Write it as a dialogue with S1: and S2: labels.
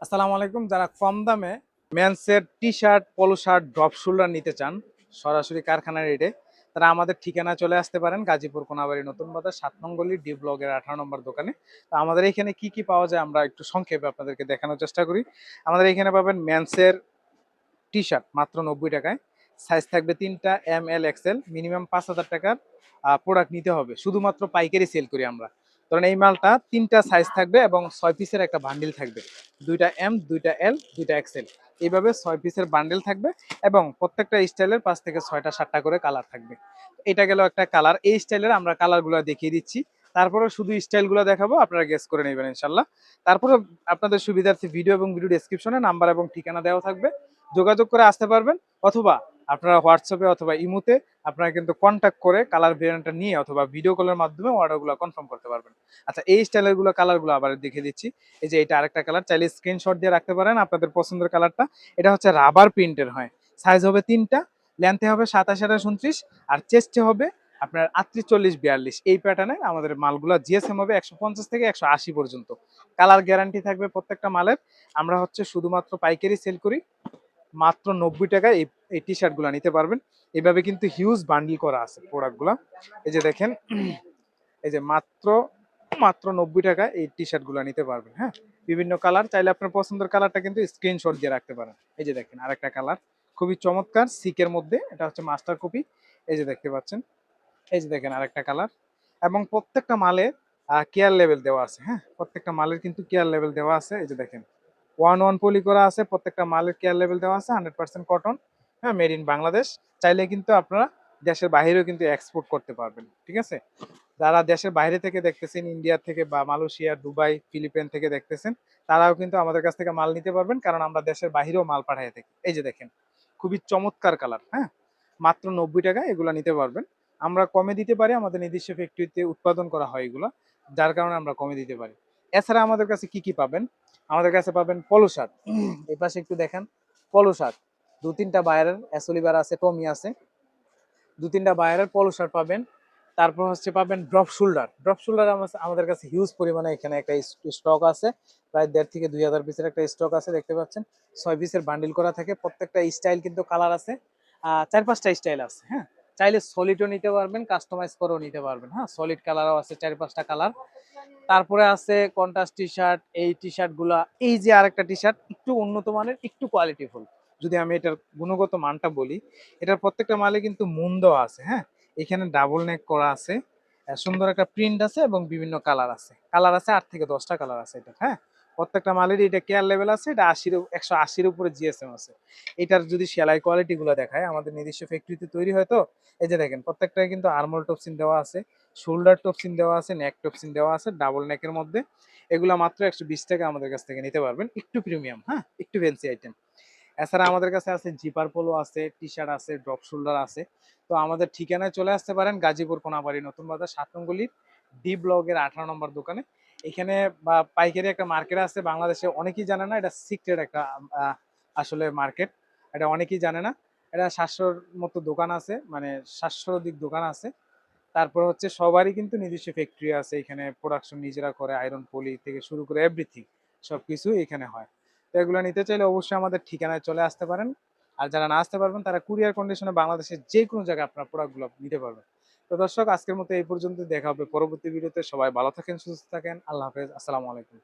S1: আসসালামু আলাইকুম। যারা কম দামে মেন্সের T shirt, polo shirt, drop shoulder নিতে চান সরাসরি কারখানার রেটে, তারা আমাদের ঠিকানায় চলে আসতে পারেন গাজীপুর কোনাবাড়ি নতুন বাজার ৭ নং গলি ডি ব্লকের ১৮ নম্বর দোকানে। তো আমাদের এখানে কি কি পাওয়া যায় আমরা একটু সংক্ষেপে আপনাদেরকে দেখানোর চেষ্টা করি। আমাদের এখানে পাবেন মেন্সের টি শার্ট মাত্র ৯০ টাকায়। সাইজ থাকবে ৩টা এম এল এক্সেল। মিনিমাম ৫,০০০ টাকার প্রোডাক্ট নিতে হবে। শুধুমাত্র পাইকারি সেল করি আমরা। ধরেন এই মালটা ৩টা সাইজ থাকবে এবং ৬ পিসের একটা বান্ডিল থাকবে। ২টা এম, ২টা এল, ২টা এক্সেল। এইভাবে ৬ পিসের বান্ডেল থাকবে এবং প্রত্যেকটা স্টাইলের ৫ থেকে ৬টা ৭টা করে কালার থাকবে। এটা গেল একটা কালার। এই স্টাইলের আমরা কালারগুলো দেখিয়ে দিচ্ছি। তারপরে শুধু স্টাইলগুলো দেখাবো, আপনারা গেস করে নেবেন ইনশাল্লাহ। তারপরে আপনাদের সুবিধার্থে ভিডিও এবং ভিডিও ডেসক্রিপশনে নাম্বার এবং ঠিকানা দেওয়া থাকবে। যোগাযোগ করে আসতে পারবেন, অথবা আপনারা হোয়াটসঅ্যাপে অথবা ইমুতে আপনারা কিন্তু কন্ট্যাক্ট করে কালার ভেরিয়েন্টটা নিয়ে অথবা ভিডিও কলের মাধ্যমে অর্ডারগুলো কনফার্ম করতে পারবেন। আচ্ছা, এই স্টাইলের গুলো কালারগুলো আবার দেখিয়ে দিচ্ছি। এই যে এটা আরেকটা কালার, চাইলে স্ক্রিনশট দিয়ে রাখতে পারেন আপনাদের পছন্দের কালারটা। এটা হচ্ছে রাবার প্রিন্টের হয়। সাইজ হবে 3টা, লেন্থে হবে 27, 28, 29 আর চেস্টে হবে আপনার 38, 40, 42। এই প্যাটার্নে আমাদের মালগুলো জিএসএম হবে 150 থেকে 180 পর্যন্ত। কালার গ্যারান্টি থাকবে প্রত্যেকটা মালের। আমরা হচ্ছে শুধুমাত্র পাইকারি সেল করি। মাত্র ৯০ টাকায় এই টি শার্ট গুলা নিতে পারবেন। এইভাবে কিন্তু হিউজ বান্ডিল করা আছে প্রোডাক্টগুলো। এই যে দেখেন, এই যে মাত্র মাত্র ৯০ টাকায় এই টি শার্ট গুলো নিতে পারবেন। হ্যাঁ, বিভিন্ন কালার, চাইলে আপনার পছন্দের কালারটা কিন্তু স্ক্রিনশট দিয়ে রাখতে পারেন। এই যে দেখেন আরেকটা কালার, খুবই চমৎকার সিকের মধ্যে, এটা হচ্ছে মাস্টার কপি। এই যে দেখতে পাচ্ছেন, এই যে দেখেন আরেকটা কালার। এবং প্রত্যেকটা মালে কেয়ার লেভেল দেওয়া আছে। হ্যাঁ, প্রত্যেকটা মালের কিন্তু কেয়ার লেভেল দেওয়া আছে। এই যে দেখেন 1 পলি করা আছে, প্রত্যেকটা মালের কেয়ার লেভেল দেওয়া আছে। 100% কটন। হ্যাঁ, মেড ইন বাংলাদেশ। চাইলে কিন্তু আপনারা দেশের বাইরেও কিন্তু এক্সপোর্ট করতে পারবেন। ঠিক আছে, যারা দেশের বাইরে থেকে দেখতেছেন, ইন্ডিয়া থেকে বা মালয়েশিয়া, দুবাই, ফিলিপাইন থেকে দেখতেছেন, তারাও কিন্তু আমাদের কাছ থেকে মাল নিতে পারবেন, কারণ আমরা দেশের বাইরেও মাল পাঠিয়ে থাকি। এই যে দেখেন খুবই চমৎকার কালার। হ্যাঁ, মাত্র ৯০ টাকায় এগুলো নিতে পারবেন। আমরা কমে দিতে পারি, আমাদের নিজস্ব ফ্যাক্টরিতে উৎপাদন করা হয় এগুলো, যার কারণে আমরা কমে দিতে পারি। এছাড়া আমাদের কাছে কি কি পাবেন? আমাদের কাছে পাবেন পলো শার্ট। এই পাশে একটু দেখেন, পলো শার্ট ২-৩টা বায়ারের অ্যাসোলিভার আছে, টমি আছে। ২-৩টা বায়ারের পলো শার্ট পাবেন। তারপর হচ্ছে পাবেন ড্রপ শোল্ডার। ড্রপ শোল্ডার আমাদের কাছে হিউজ পরিমাণে এখানে একটা স্টক আছে। প্রায় ১.৫ থেকে ২,০০০ পিসের একটা স্টক আছে, দেখতে পাচ্ছেন। ৬ পিসের বান্ডিল করা থাকে। প্রত্যেকটা স্টাইল কিন্তু কালার আছে। ৪-৫টা স্টাইল আছে। হ্যাঁ, চাইলে সলিডও নিতে পারবেন, কাস্টমাইজ করেও নিতে পারবেন। হ্যাঁ, সলিড কালারও আছে ৪-৫টা কালার। তারপরে আছে কন্ট্রাস্ট টি শার্ট। এই টি শার্ট গুলা, এই যে আরেকটা টি শার্ট একটু উন্নত মানের, একটু কোয়ালিটিফুল। যদি আমি এটার গুণগত মানটা বলি, এটার প্রত্যেকটা মালে কিন্তু মুন দেওয়া আছে। হ্যাঁ, এখানে ডাবল নেক করা আছে, সুন্দর একটা প্রিন্ট আছে এবং বিভিন্ন কালার আছে। কালার আছে ৮ থেকে ১০টা কালার আছে এটা। হ্যাঁ, প্রত্যেকটা মালেরই এটা কেয়ার লেভেল আছে। এটা ১৮০ উপরে জিএসএম আছে। এটার যদি সেলাই কোয়ালিটি গুলো দেখায়, আমাদের নিজস্ব ফ্যাক্টরিতে তৈরি হয় তো। এই যে দেখেন প্রত্যেকটাই কিন্তু আর্মল টপসিন দেওয়া আছে, শোল্ডার টপসিন দেওয়া আছে, নেক টপসিন দেওয়া আছে ডাবল নেকের মধ্যে। এগুলা মাত্র ১২০ টাকা আমাদের কাছ থেকে নিতে পারবেন। একটু প্রিমিয়াম, হ্যাঁ, একটু ফ্যান্সি আইটেম। এছাড়া আমাদের কাছে আছে জিপার পোলো আছে, টি শার্ট আছে, ড্রপ শোল্ডার আছে। তো আমাদের ঠিকানায় চলে আসতে পারেন গাজীপুর কোনাবাড়ি নতুন বাজার ৭ নং গলির ডি ব্লকের ১৮ নম্বর দোকানে। এখানে বা পাইকারি একটা মার্কেট আছে বাংলাদেশে, অনেকেই জানে না, এটা সিক্রেট একটা আসলে মার্কেট। এটা অনেকেই জানে না। এটা ৭০০-র মতো দোকান আছে, মানে ৭০০ অধিক দোকান আছে। তারপর হচ্ছে সবারই কিন্তু নিজস্ব ফ্যাক্টরি আছে এখানে, প্রোডাকশন নিজেরা করে, আয়রন পলি থেকে শুরু করে এভরিথিং সবকিছু এখানে হয়। তো এগুলো নিতে চাইলে অবশ্যই আমাদের ঠিকানায় চলে আসতে পারেন। আর যারা না আসতে পারবেন, তারা কুরিয়ার কন্ডিশনে বাংলাদেশের যে কোনো জায়গায় আপনার প্রোডাক্টগুলো নিতে পারবেন। তো দর্শক, আজকের মতো এই পর্যন্ত। দেখা হবে পরবর্তী ভিডিওতে। সবাই ভালো থাকেন, সুস্থ থাকেন। আল্লাহ হাফেজ, আসসালামু আলাইকুম।